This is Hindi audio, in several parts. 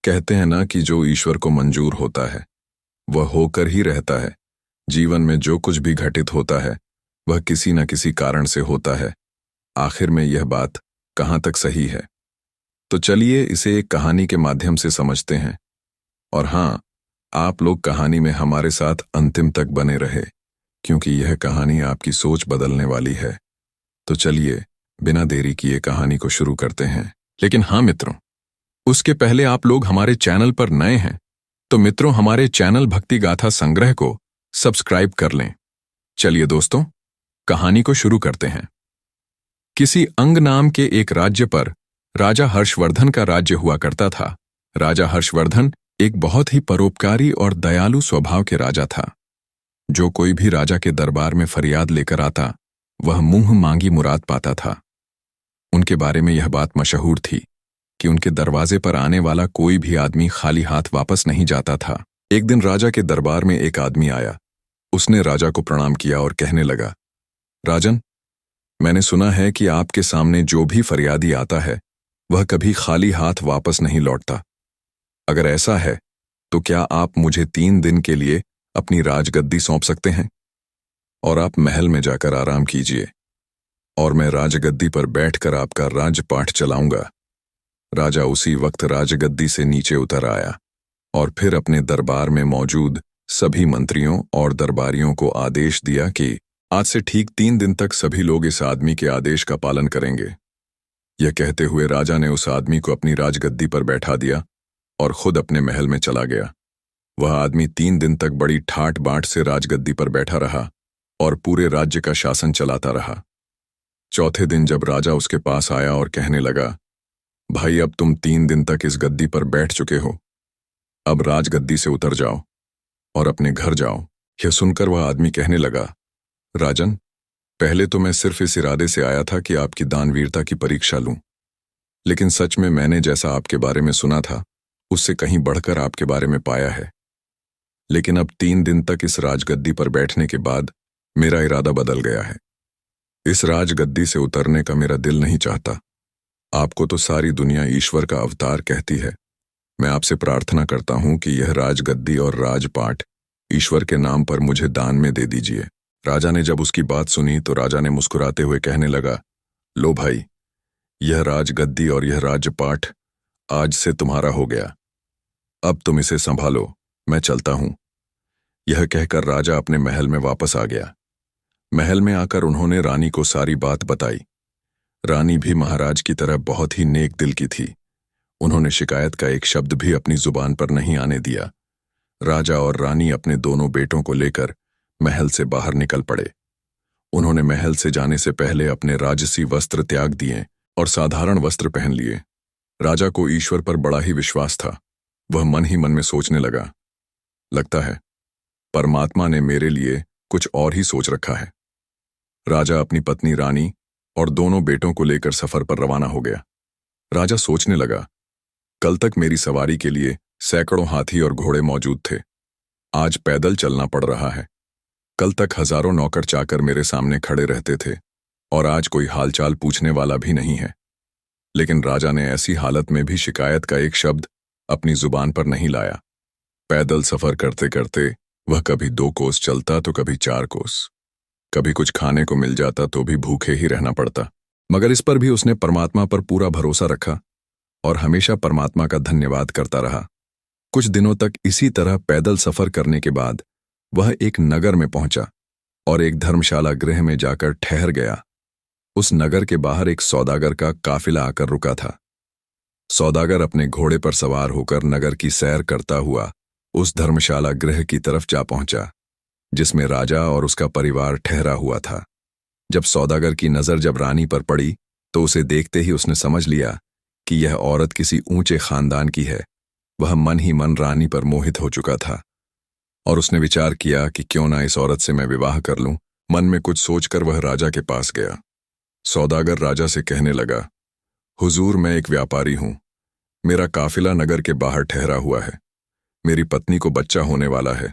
कहते हैं ना कि जो ईश्वर को मंजूर होता है वह होकर ही रहता है। जीवन में जो कुछ भी घटित होता है वह किसी न किसी कारण से होता है। आखिर में यह बात कहाँ तक सही है? तो चलिए इसे एक कहानी के माध्यम से समझते हैं। और हाँ, आप लोग कहानी में हमारे साथ अंतिम तक बने रहे, क्योंकि यह कहानी आपकी सोच बदलने वाली है। तो चलिए बिना देरी किए कहानी को शुरू करते हैं। लेकिन हाँ मित्रों, उसके पहले आप लोग हमारे चैनल पर नए हैं तो मित्रों हमारे चैनल भक्ति गाथा संग्रह को सब्सक्राइब कर लें। चलिए दोस्तों, कहानी को शुरू करते हैं। किसी अंग नाम के एक राज्य पर राजा हर्षवर्धन का राज्य हुआ करता था। राजा हर्षवर्धन एक बहुत ही परोपकारी और दयालु स्वभाव के राजा था। जो कोई भी राजा के दरबार में फरियाद लेकर आता वह मुंह मांगी मुराद पाता था। उनके बारे में यह बात मशहूर थी कि उनके दरवाजे पर आने वाला कोई भी आदमी खाली हाथ वापस नहीं जाता था। एक दिन राजा के दरबार में एक आदमी आया। उसने राजा को प्रणाम किया और कहने लगा, राजन, मैंने सुना है कि आपके सामने जो भी फरियादी आता है वह कभी खाली हाथ वापस नहीं लौटता। अगर ऐसा है तो क्या आप मुझे 3 दिन के लिए अपनी राजगद्दी सौंप सकते हैं? और आप महल में जाकर आराम कीजिए और मैं राजगद्दी पर बैठकर आपका राजपाठ चलाऊंगा। राजा उसी वक्त राजगद्दी से नीचे उतर आया और फिर अपने दरबार में मौजूद सभी मंत्रियों और दरबारियों को आदेश दिया कि आज से ठीक 3 दिन तक सभी लोग इस आदमी के आदेश का पालन करेंगे। यह कहते हुए राजा ने उस आदमी को अपनी राजगद्दी पर बैठा दिया और खुद अपने महल में चला गया। वह आदमी 3 दिन तक बड़ी ठाट बाट से राजगद्दी पर बैठा रहा और पूरे राज्य का शासन चलाता रहा। चौथे दिन जब राजा उसके पास आया और कहने लगा, भाई, अब तुम 3 दिन तक इस गद्दी पर बैठ चुके हो, अब राजगद्दी से उतर जाओ और अपने घर जाओ। यह सुनकर वह आदमी कहने लगा, राजन, पहले तो मैं सिर्फ इस इरादे से आया था कि आपकी दानवीरता की परीक्षा लूं, लेकिन सच में मैंने जैसा आपके बारे में सुना था उससे कहीं बढ़कर आपके बारे में पाया है। लेकिन अब 3 दिन तक इस राजगद्दी पर बैठने के बाद मेरा इरादा बदल गया है। इस राजगद्दी से उतरने का मेरा दिल नहीं चाहता। आपको तो सारी दुनिया ईश्वर का अवतार कहती है। मैं आपसे प्रार्थना करता हूं कि यह राजगद्दी और राजपाट ईश्वर के नाम पर मुझे दान में दे दीजिए। राजा ने जब उसकी बात सुनी तो राजा ने मुस्कुराते हुए कहने लगा, लो भाई, यह राजगद्दी और यह राजपाट आज से तुम्हारा हो गया। अब तुम इसे संभालो, मैं चलता हूं। यह कहकर राजा अपने महल में वापस आ गया। महल में आकर उन्होंने रानी को सारी बात बताई। रानी भी महाराज की तरह बहुत ही नेक दिल की थी। उन्होंने शिकायत का एक शब्द भी अपनी जुबान पर नहीं आने दिया। राजा और रानी अपने दोनों बेटों को लेकर महल से बाहर निकल पड़े। उन्होंने महल से जाने से पहले अपने राजसी वस्त्र त्याग दिए और साधारण वस्त्र पहन लिए। राजा को ईश्वर पर बड़ा ही विश्वास था। वह मन ही मन में सोचने लगा, लगता है परमात्मा ने मेरे लिए कुछ और ही सोच रखा है। राजा अपनी पत्नी रानी और दोनों बेटों को लेकर सफर पर रवाना हो गया। राजा सोचने लगा, कल तक मेरी सवारी के लिए सैकड़ों हाथी और घोड़े मौजूद थे, आज पैदल चलना पड़ रहा है। कल तक हजारों नौकर चाकर मेरे सामने खड़े रहते थे और आज कोई हालचाल पूछने वाला भी नहीं है। लेकिन राजा ने ऐसी हालत में भी शिकायत का एक शब्द अपनी जुबान पर नहीं लाया। पैदल सफर करते करते वह कभी 2 कोस चलता तो कभी 4 कोस। कभी कुछ खाने को मिल जाता तो भी भूखे ही रहना पड़ता, मगर इस पर भी उसने परमात्मा पर पूरा भरोसा रखा और हमेशा परमात्मा का धन्यवाद करता रहा। कुछ दिनों तक इसी तरह पैदल सफर करने के बाद वह एक नगर में पहुंचा और एक धर्मशाला गृह में जाकर ठहर गया। उस नगर के बाहर एक सौदागर का काफिला आकर रुका था। सौदागर अपने घोड़े पर सवार होकर नगर की सैर करता हुआ उस धर्मशाला गृह की तरफ जा पहुंचा जिसमें राजा और उसका परिवार ठहरा हुआ था। जब सौदागर की नजर जब रानी पर पड़ी तो उसे देखते ही उसने समझ लिया कि यह औरत किसी ऊंचे खानदान की है। वह मन ही मन रानी पर मोहित हो चुका था और उसने विचार किया कि क्यों ना इस औरत से मैं विवाह कर लूं। मन में कुछ सोचकर वह राजा के पास गया। सौदागर राजा से कहने लगा, हुजूर, मैं एक व्यापारी हूं। मेरा काफिला नगर के बाहर ठहरा हुआ है। मेरी पत्नी को बच्चा होने वाला है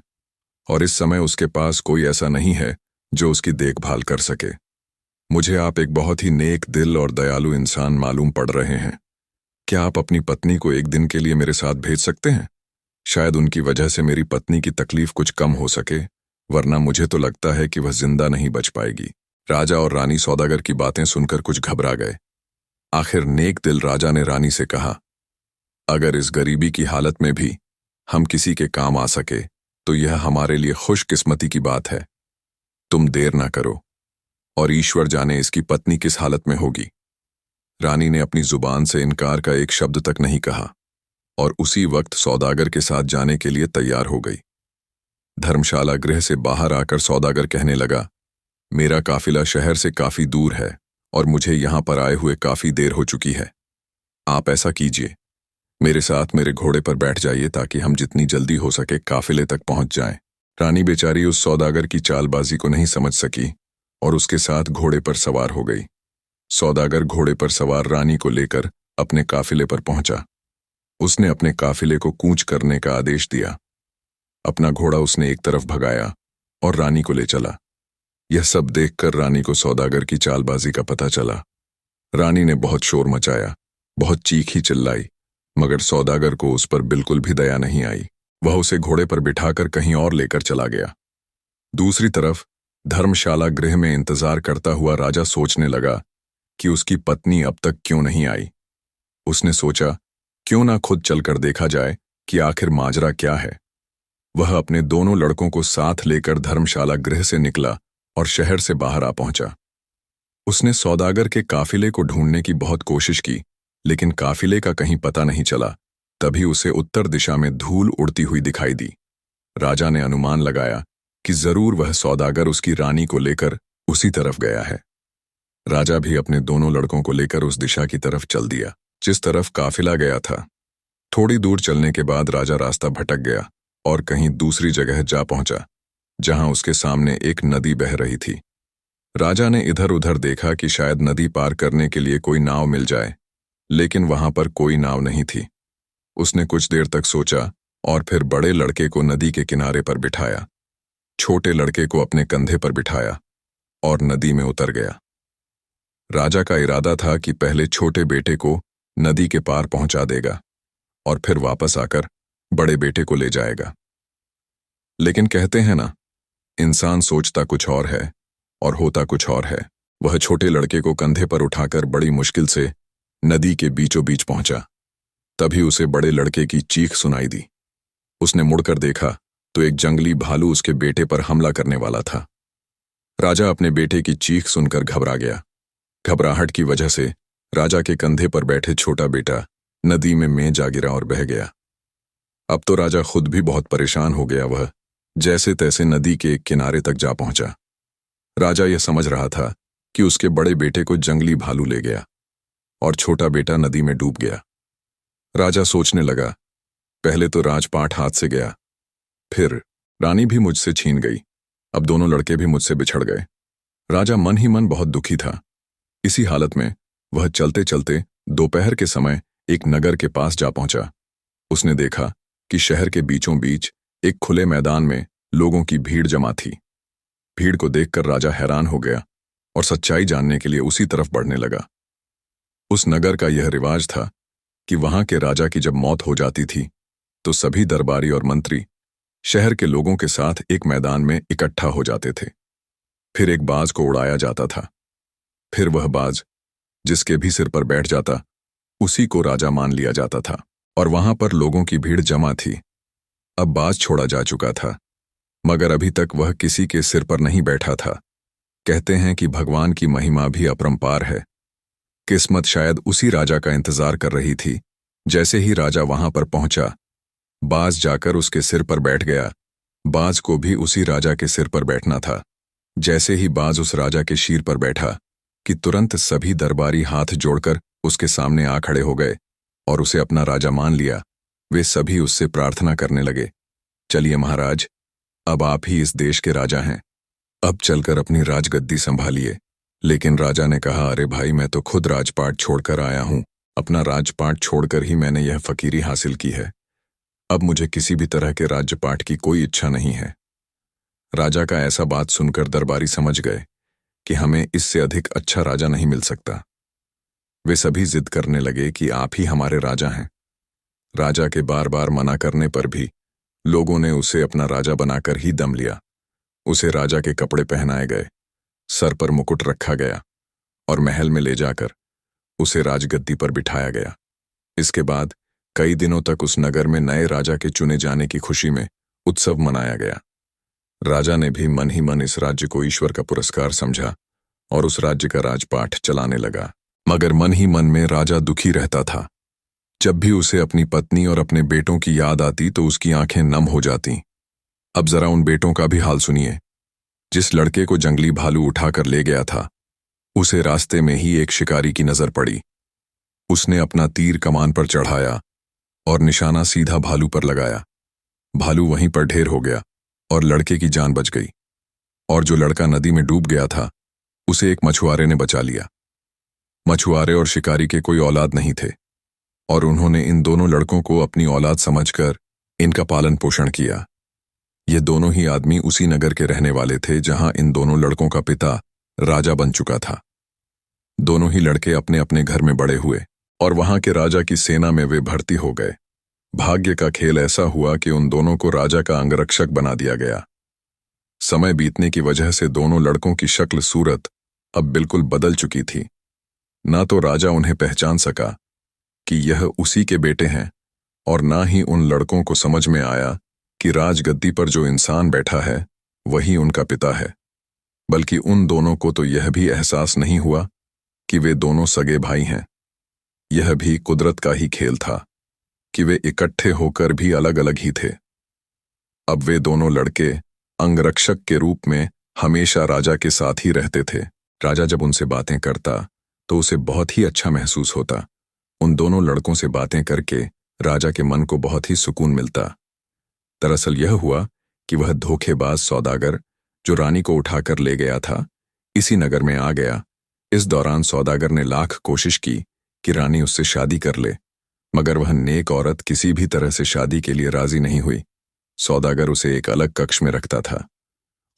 और इस समय उसके पास कोई ऐसा नहीं है जो उसकी देखभाल कर सके। मुझे आप एक बहुत ही नेक दिल और दयालु इंसान मालूम पड़ रहे हैं। क्या आप अपनी पत्नी को एक दिन के लिए मेरे साथ भेज सकते हैं? शायद उनकी वजह से मेरी पत्नी की तकलीफ कुछ कम हो सके, वरना मुझे तो लगता है कि वह जिंदा नहीं बच पाएगी। राजा और रानी सौदागर की बातें सुनकर कुछ घबरा गए। आखिर नेक दिल राजा ने रानी से कहा, अगर इस गरीबी की हालत में भी हम किसी के काम आ सके तो यह हमारे लिए खुशकिस्मती की बात है। तुम देर ना करो, और ईश्वर जाने इसकी पत्नी किस हालत में होगी। रानी ने अपनी जुबान से इनकार का एक शब्द तक नहीं कहा और उसी वक्त सौदागर के साथ जाने के लिए तैयार हो गई। धर्मशाला गृह से बाहर आकर सौदागर कहने लगा, मेरा काफिला शहर से काफी दूर है और मुझे यहां पर आए हुए काफी देर हो चुकी है। आप ऐसा कीजिए, मेरे साथ मेरे घोड़े पर बैठ जाइए ताकि हम जितनी जल्दी हो सके काफिले तक पहुंच जाएं। रानी बेचारी उस सौदागर की चालबाजी को नहीं समझ सकी और उसके साथ घोड़े पर सवार हो गई। सौदागर घोड़े पर सवार रानी को लेकर अपने काफिले पर पहुंचा। उसने अपने काफिले को कूच करने का आदेश दिया। अपना घोड़ा उसने एक तरफ भगाया और रानी को ले चला। यह सब देखकर रानी को सौदागर की चालबाजी का पता चला। रानी ने बहुत शोर मचाया, बहुत चीखी चिल्लाई, मगर सौदागर को उस पर बिल्कुल भी दया नहीं आई। वह उसे घोड़े पर बिठाकर कहीं और लेकर चला गया। दूसरी तरफ धर्मशाला गृह में इंतजार करता हुआ राजा सोचने लगा कि उसकी पत्नी अब तक क्यों नहीं आई। उसने सोचा, क्यों ना खुद चलकर देखा जाए कि आखिर माजरा क्या है। वह अपने दोनों लड़कों को साथ लेकर धर्मशाला गृह से निकला और शहर से बाहर आ पहुंचा। उसने सौदागर के काफिले को ढूंढने की बहुत कोशिश की, लेकिन काफिले का कहीं पता नहीं चला। तभी उसे उत्तर दिशा में धूल उड़ती हुई दिखाई दी। राजा ने अनुमान लगाया कि जरूर वह सौदागर उसकी रानी को लेकर उसी तरफ गया है। राजा भी अपने दोनों लड़कों को लेकर उस दिशा की तरफ चल दिया जिस तरफ काफिला गया था। थोड़ी दूर चलने के बाद राजा रास्ता भटक गया और कहीं दूसरी जगह जा पहुंचा, जहां उसके सामने एक नदी बह रही थी। राजा ने इधर उधर देखा कि शायद नदी पार करने के लिए कोई नाव मिल जाए, लेकिन वहां पर कोई नाव नहीं थी। उसने कुछ देर तक सोचा और फिर बड़े लड़के को नदी के किनारे पर बिठाया, छोटे लड़के को अपने कंधे पर बिठाया और नदी में उतर गया। राजा का इरादा था कि पहले छोटे बेटे को नदी के पार पहुंचा देगा और फिर वापस आकर बड़े बेटे को ले जाएगा। लेकिन कहते हैं ना, इंसान सोचता कुछ और है और होता कुछ और है। वह छोटे लड़के को कंधे पर उठाकर बड़ी मुश्किल से नदी के बीचों बीच पहुंचा। तभी उसे बड़े लड़के की चीख सुनाई दी। उसने मुड़कर देखा तो एक जंगली भालू उसके बेटे पर हमला करने वाला था। राजा अपने बेटे की चीख सुनकर घबरा गया। घबराहट की वजह से राजा के कंधे पर बैठे छोटा बेटा नदी में जा गिरा और बह गया। अब तो राजा खुद भी बहुत परेशान हो गया। वह जैसे तैसे नदी के किनारे तक जा पहुंचा। राजा यह समझ रहा था कि उसके बड़े बेटे को जंगली भालू ले गया और छोटा बेटा नदी में डूब गया। राजा सोचने लगा, पहले तो राजपाट हाथ से गया, फिर रानी भी मुझसे छीन गई, अब दोनों लड़के भी मुझसे बिछड़ गए। राजा मन ही मन बहुत दुखी था। इसी हालत में वह चलते चलते दोपहर के समय एक नगर के पास जा पहुंचा। उसने देखा कि शहर के बीचों बीच एक खुले मैदान में लोगों की भीड़ जमा थी। भीड़ को देखकर राजा हैरान हो गया और सच्चाई जानने के लिए उसी तरफ बढ़ने लगा। उस नगर का यह रिवाज था कि वहां के राजा की जब मौत हो जाती थी तो सभी दरबारी और मंत्री शहर के लोगों के साथ एक मैदान में इकट्ठा हो जाते थे। फिर एक बाज को उड़ाया जाता था। फिर वह बाज जिसके भी सिर पर बैठ जाता उसी को राजा मान लिया जाता था और वहां पर लोगों की भीड़ जमा थी। अब बाज छोड़ा जा चुका था, मगर अभी तक वह किसी के सिर पर नहीं बैठा था। कहते हैं कि भगवान की महिमा भी अपरंपार है। किस्मत शायद उसी राजा का इंतजार कर रही थी। जैसे ही राजा वहां पर पहुंचा, बाज जाकर उसके सिर पर बैठ गया। बाज को भी उसी राजा के सिर पर बैठना था। जैसे ही बाज उस राजा के शीर पर बैठा कि तुरंत सभी दरबारी हाथ जोड़कर उसके सामने आ खड़े हो गए और उसे अपना राजा मान लिया। वे सभी उससे प्रार्थना करने लगे, चलिए महाराज, अब आप ही इस देश के राजा हैं, अब चलकर अपनी राजगद्दी संभालिए। लेकिन राजा ने कहा, अरे भाई, मैं तो खुद राजपाट छोड़कर आया हूं। अपना राजपाट छोड़कर ही मैंने यह फकीरी हासिल की है। अब मुझे किसी भी तरह के राज्यपाट की कोई इच्छा नहीं है। राजा का ऐसा बात सुनकर दरबारी समझ गए कि हमें इससे अधिक अच्छा राजा नहीं मिल सकता। वे सभी जिद करने लगे कि आप ही हमारे राजा हैं। राजा के बार बार मना करने पर भी लोगों ने उसे अपना राजा बनाकर ही दम लिया। उसे राजा के कपड़े पहनाए गए, सर पर मुकुट रखा गया और महल में ले जाकर उसे राजगद्दी पर बिठाया गया। इसके बाद कई दिनों तक उस नगर में नए राजा के चुने जाने की खुशी में उत्सव मनाया गया। राजा ने भी मन ही मन इस राज्य को ईश्वर का पुरस्कार समझा और उस राज्य का राजपाट चलाने लगा। मगर मन ही मन में राजा दुखी रहता था। जब भी उसे अपनी पत्नी और अपने बेटों की याद आती तो उसकी आंखें नम हो जातीं। अब जरा उन बेटों का भी हाल सुनिए। जिस लड़के को जंगली भालू उठाकर ले गया था, उसे रास्ते में ही एक शिकारी की नजर पड़ी। उसने अपना तीर कमान पर चढ़ाया और निशाना सीधा भालू पर लगाया। भालू वहीं पर ढेर हो गया और लड़के की जान बच गई। और जो लड़का नदी में डूब गया था, उसे एक मछुआरे ने बचा लिया। मछुआरे और शिकारी के कोई औलाद नहीं थे और उन्होंने इन दोनों लड़कों को अपनी औलाद समझकर इनका पालन पोषण किया। ये दोनों ही आदमी उसी नगर के रहने वाले थे जहां इन दोनों लड़कों का पिता राजा बन चुका था। दोनों ही लड़के अपने अपने घर में बड़े हुए और वहां के राजा की सेना में वे भर्ती हो गए। भाग्य का खेल ऐसा हुआ कि उन दोनों को राजा का अंगरक्षक बना दिया गया। समय बीतने की वजह से दोनों लड़कों की शक्ल सूरत अब बिल्कुल बदल चुकी थी। ना तो राजा उन्हें पहचान सका कि यह उसी के बेटे हैं और ना ही उन लड़कों को समझ में आया कि राजगद्दी पर जो इंसान बैठा है वही उनका पिता है। बल्कि उन दोनों को तो यह भी एहसास नहीं हुआ कि वे दोनों सगे भाई हैं। यह भी कुदरत का ही खेल था कि वे इकट्ठे होकर भी अलग अलग ही थे। अब वे दोनों लड़के अंगरक्षक के रूप में हमेशा राजा के साथ ही रहते थे। राजा जब उनसे बातें करता तो उसे बहुत ही अच्छा महसूस होता। उन दोनों लड़कों से बातें करके राजा के मन को बहुत ही सुकून मिलता। दरअसल यह हुआ कि वह धोखेबाज सौदागर जो रानी को उठाकर ले गया था, इसी नगर में आ गया। इस दौरान सौदागर ने लाख कोशिश की कि रानी उससे शादी कर ले, मगर वह नेक औरत किसी भी तरह से शादी के लिए राजी नहीं हुई। सौदागर उसे एक अलग कक्ष में रखता था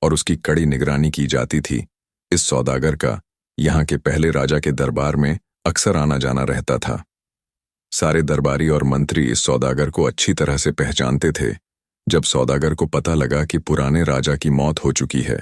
और उसकी कड़ी निगरानी की जाती थी। इस सौदागर का यहाँ के पहले राजा के दरबार में अक्सर आना जाना रहता था। सारे दरबारी और मंत्री इस सौदागर को अच्छी तरह से पहचानते थे। जब सौदागर को पता लगा कि पुराने राजा की मौत हो चुकी है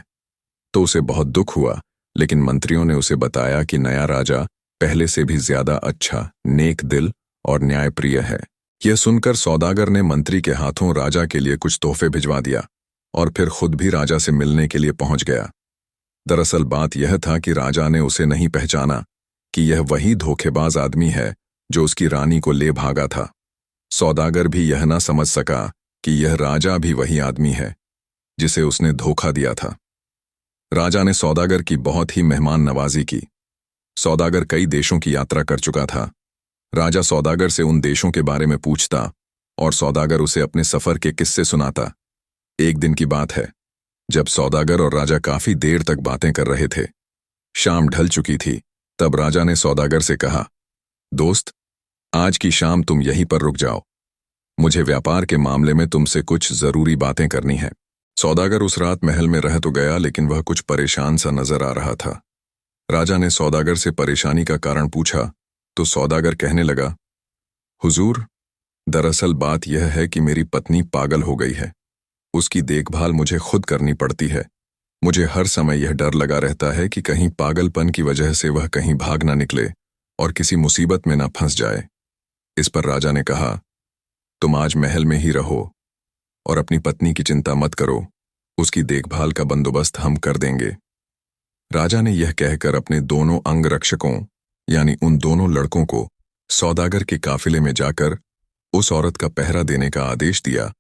तो उसे बहुत दुख हुआ, लेकिन मंत्रियों ने उसे बताया कि नया राजा पहले से भी ज्यादा अच्छा, नेक दिल और न्यायप्रिय है। यह सुनकर सौदागर ने मंत्री के हाथों राजा के लिए कुछ तोहफे भिजवा दिया और फिर खुद भी राजा से मिलने के लिए पहुंच गया। दरअसल बात यह था कि राजा ने उसे नहीं पहचाना कि यह वही धोखेबाज आदमी है जो उसकी रानी को ले भागा था। सौदागर भी यह ना समझ सका कि यह राजा भी वही आदमी है जिसे उसने धोखा दिया था। राजा ने सौदागर की बहुत ही मेहमान नवाजी की। सौदागर कई देशों की यात्रा कर चुका था। राजा सौदागर से उन देशों के बारे में पूछता और सौदागर उसे अपने सफर के किस्से सुनाता। एक दिन की बात है, जब सौदागर और राजा काफी देर तक बातें कर रहे थे। शाम ढल चुकी थी। तब राजा ने सौदागर से कहा, दोस्त, आज की शाम तुम यहीं पर रुक जाओ। मुझे व्यापार के मामले में तुमसे कुछ जरूरी बातें करनी है। सौदागर उस रात महल में रह तो गया, लेकिन वह कुछ परेशान सा नजर आ रहा था। राजा ने सौदागर से परेशानी का कारण पूछा तो सौदागर कहने लगा, हुजूर, दरअसल बात यह है कि मेरी पत्नी पागल हो गई है। उसकी देखभाल मुझे खुद करनी पड़ती है। मुझे हर समय यह डर लगा रहता है कि कहीं पागलपन की वजह से वह कहीं भाग ना निकले और किसी मुसीबत में ना फंस जाए। इस पर राजा ने कहा, तुम आज महल में ही रहो और अपनी पत्नी की चिंता मत करो, उसकी देखभाल का बंदोबस्त हम कर देंगे। राजा ने यह कहकर अपने दोनों अंगरक्षकों यानी उन दोनों लड़कों को सौदागर के काफिले में जाकर उस औरत का पहरा देने का आदेश दिया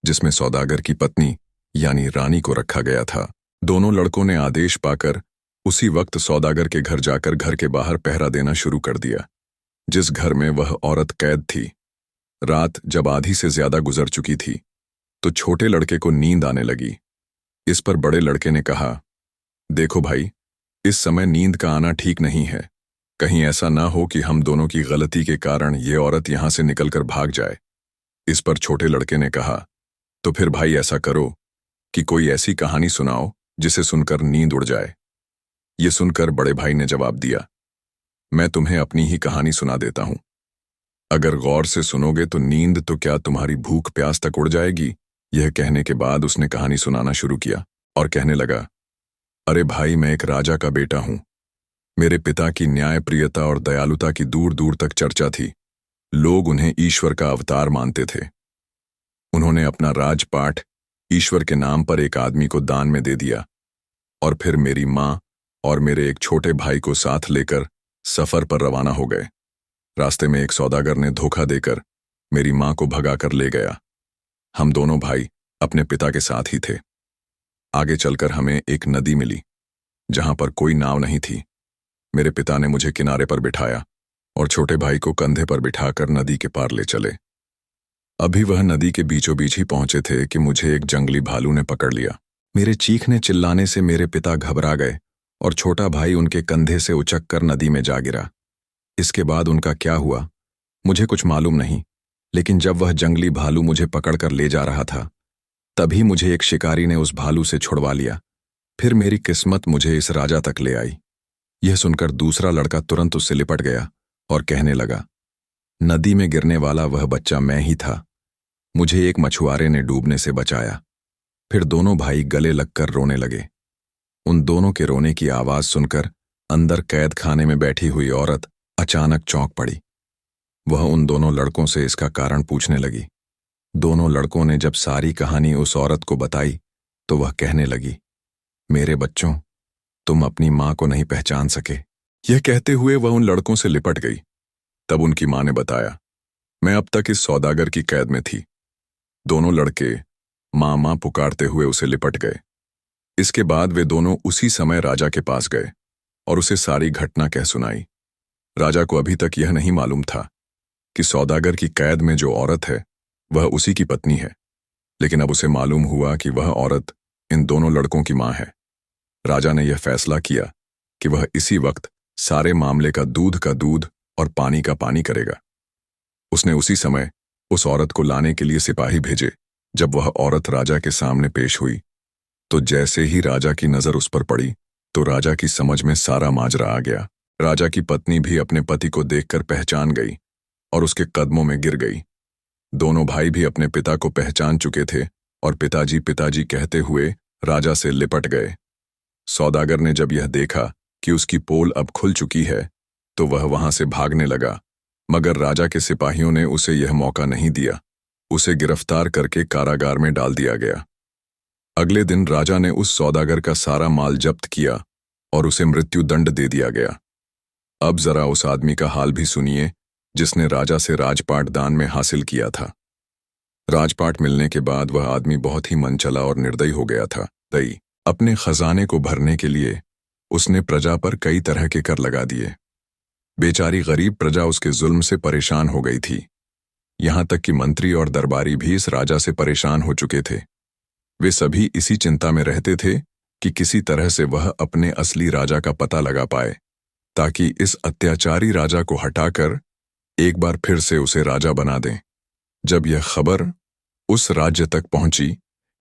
जिसमें सौदागर की पत्नी यानी रानी को रखा गया था। दोनों लड़कों ने आदेश पाकर उसी वक्त सौदागर के घर जाकर घर के बाहर पहरा देना शुरू कर दिया, जिस घर में वह औरत कैद थी। रात जब आधी से ज्यादा गुजर चुकी थी तो छोटे लड़के को नींद आने लगी। इस पर बड़े लड़के ने कहा, देखो भाई, इस समय नींद का आना ठीक नहीं है। कहीं ऐसा ना हो कि हम दोनों की गलती के कारण ये औरत यहां से निकलकर भाग जाए। इस पर छोटे लड़के ने कहा, तो फिर भाई ऐसा करो कि कोई ऐसी कहानी सुनाओ जिसे सुनकर नींद उड़ जाए। ये सुनकर बड़े भाई ने जवाब दिया, मैं तुम्हें अपनी ही कहानी सुना देता हूं। अगर गौर से सुनोगे तो नींद तो क्या तुम्हारी भूख प्यास तक उड़ जाएगी। यह कहने के बाद उसने कहानी सुनाना शुरू किया और कहने लगा, अरे भाई, मैं एक राजा का बेटा हूं। मेरे पिता की न्यायप्रियता और दयालुता की दूर दूर तक चर्चा थी। लोग उन्हें ईश्वर का अवतार मानते थे। उन्होंने अपना राजपाट ईश्वर के नाम पर एक आदमी को दान में दे दिया और फिर मेरी मां और मेरे एक छोटे भाई को साथ लेकर सफर पर रवाना हो गए। रास्ते में एक सौदागर ने धोखा देकर मेरी मां को भगाकर ले गया। हम दोनों भाई अपने पिता के साथ ही थे। आगे चलकर हमें एक नदी मिली जहां पर कोई नाव नहीं थी। मेरे पिता ने मुझे किनारे पर बिठाया और छोटे भाई को कंधे पर बिठाकर नदी के पार ले चले। अभी वह नदी के बीचों बीच ही पहुंचे थे कि मुझे एक जंगली भालू ने पकड़ लिया। मेरे चीखने चिल्लाने से मेरे पिता घबरा गए और छोटा भाई उनके कंधे से उचक कर नदी में जा गिरा। इसके बाद उनका क्या हुआ मुझे कुछ मालूम नहीं, लेकिन जब वह जंगली भालू मुझे पकड़कर ले जा रहा था तभी मुझे एक शिकारी ने उस भालू से छुड़वा लिया। फिर मेरी किस्मत मुझे इस राजा तक ले आई। यह सुनकर दूसरा लड़का तुरंत उससे लिपट गया और कहने लगा, नदी में गिरने वाला वह बच्चा मैं ही था। मुझे एक मछुआरे ने डूबने से बचाया। फिर दोनों भाई गले लगकर रोने लगे। उन दोनों के रोने की आवाज सुनकर अंदर कैद खाने में बैठी हुई औरत अचानक चौंक पड़ी। वह उन दोनों लड़कों से इसका कारण पूछने लगी। दोनों लड़कों ने जब सारी कहानी उस औरत को बताई तो वह कहने लगी, मेरे बच्चों, तुम अपनी मां को नहीं पहचान सके। यह कहते हुए वह उन लड़कों से लिपट गई। तब उनकी मां ने बताया, मैं अब तक इस सौदागर की कैद में थी। दोनों लड़के मां मां पुकारते हुए उसे लिपट गए। इसके बाद वे दोनों उसी समय राजा के पास गए और उसे सारी घटना कह सुनाई। राजा को अभी तक यह नहीं मालूम था कि सौदागर की कैद में जो औरत है वह उसी की पत्नी है, लेकिन अब उसे मालूम हुआ कि वह औरत इन दोनों लड़कों की मां है। राजा ने यह फैसला किया कि वह इसी वक्त सारे मामले का दूध और पानी का पानी करेगा। उसने उसी समय उस औरत को लाने के लिए सिपाही भेजे। जब वह औरत राजा के सामने पेश हुई तो जैसे ही राजा की नजर उस पर पड़ी तो राजा की समझ में सारा माजरा आ गया। राजा की पत्नी भी अपने पति को देखकर पहचान गई और उसके कदमों में गिर गई। दोनों भाई भी अपने पिता को पहचान चुके थे और पिताजी पिताजी कहते हुए राजा से लिपट गए। सौदागर ने जब यह देखा कि उसकी पोल अब खुल चुकी है तो वह वहां से भागने लगा, मगर राजा के सिपाहियों ने उसे यह मौका नहीं दिया। उसे गिरफ्तार करके कारागार में डाल दिया गया। अगले दिन राजा ने उस सौदागर का सारा माल जब्त किया और उसे मृत्युदंड दे दिया गया। अब जरा उस आदमी का हाल भी सुनिए जिसने राजा से राजपाट दान में हासिल किया था। राजपाट मिलने के बाद वह आदमी बहुत ही मनचला और निर्दयी हो गया था। दई अपने खजाने को भरने के लिए उसने प्रजा पर कई तरह के कर लगा दिए। बेचारी गरीब प्रजा उसके जुल्म से परेशान हो गई थी। यहां तक कि मंत्री और दरबारी भी इस राजा से परेशान हो चुके थे। वे सभी इसी चिंता में रहते थे कि किसी तरह से वह अपने असली राजा का पता लगा पाए, ताकि इस अत्याचारी राजा को हटाकर एक बार फिर से उसे राजा बना दें। जब यह खबर उस राज्य तक पहुंची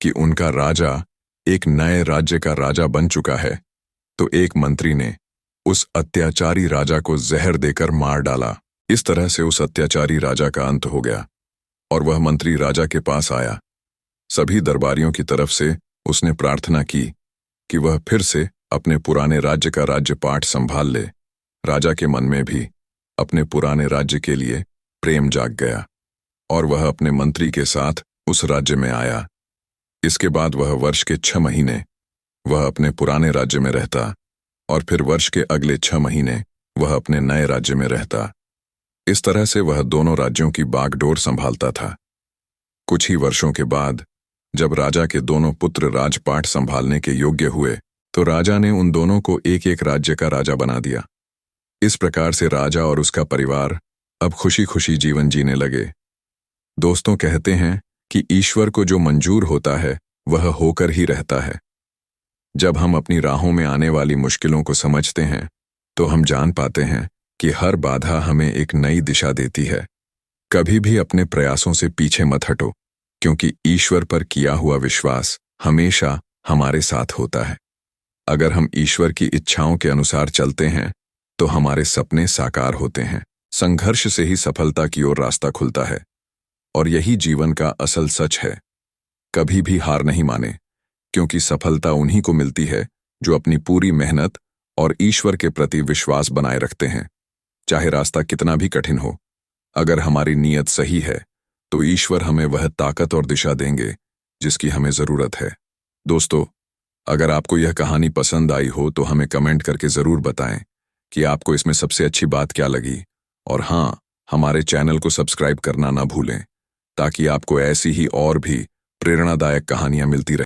कि उनका राजा एक नए राज्य का राजा बन चुका है, तो एक मंत्री ने उस अत्याचारी राजा को जहर देकर मार डाला। इस तरह से उस अत्याचारी राजा का अंत हो गया और वह मंत्री राजा के पास आया। सभी दरबारियों की तरफ से उसने प्रार्थना की कि वह फिर से अपने पुराने राज्य का राज्यपाट संभाल ले। राजा के मन में भी अपने पुराने राज्य के लिए प्रेम जाग गया और वह अपने मंत्री के साथ उस राज्य में आया। इसके बाद वह वर्ष के 6 महीने वह अपने पुराने राज्य में रहता और फिर वर्ष के अगले 6 महीने वह अपने नए राज्य में रहता। इस तरह से वह दोनों राज्यों की बागडोर संभालता था। कुछ ही वर्षों के बाद जब राजा के दोनों पुत्र राजपाट संभालने के योग्य हुए तो राजा ने उन दोनों को एक एक राज्य का राजा बना दिया। इस प्रकार से राजा और उसका परिवार अब खुशी खुशी जीवन जीने लगे। दोस्तों कहते हैं कि ईश्वर को जो मंजूर होता है वह होकर ही रहता है। जब हम अपनी राहों में आने वाली मुश्किलों को समझते हैं तो हम जान पाते हैं कि हर बाधा हमें एक नई दिशा देती है। कभी भी अपने प्रयासों से पीछे मत हटो, क्योंकि ईश्वर पर किया हुआ विश्वास हमेशा हमारे साथ होता है। अगर हम ईश्वर की इच्छाओं के अनुसार चलते हैं तो हमारे सपने साकार होते हैं। संघर्ष से ही सफलता की ओर रास्ता खुलता है और यही जीवन का असल सच है। कभी भी हार नहीं माने, क्योंकि सफलता उन्हीं को मिलती है जो अपनी पूरी मेहनत और ईश्वर के प्रति विश्वास बनाए रखते हैं। चाहे रास्ता कितना भी कठिन हो, अगर हमारी नीयत सही है तो ईश्वर हमें वह ताकत और दिशा देंगे जिसकी हमें जरूरत है। दोस्तों, अगर आपको यह कहानी पसंद आई हो तो हमें कमेंट करके जरूर बताएं कि आपको इसमें सबसे अच्छी बात क्या लगी। और हाँ, हमारे चैनल को सब्सक्राइब करना ना भूलें ताकि आपको ऐसी ही और भी प्रेरणादायक कहानियां मिलती रहें।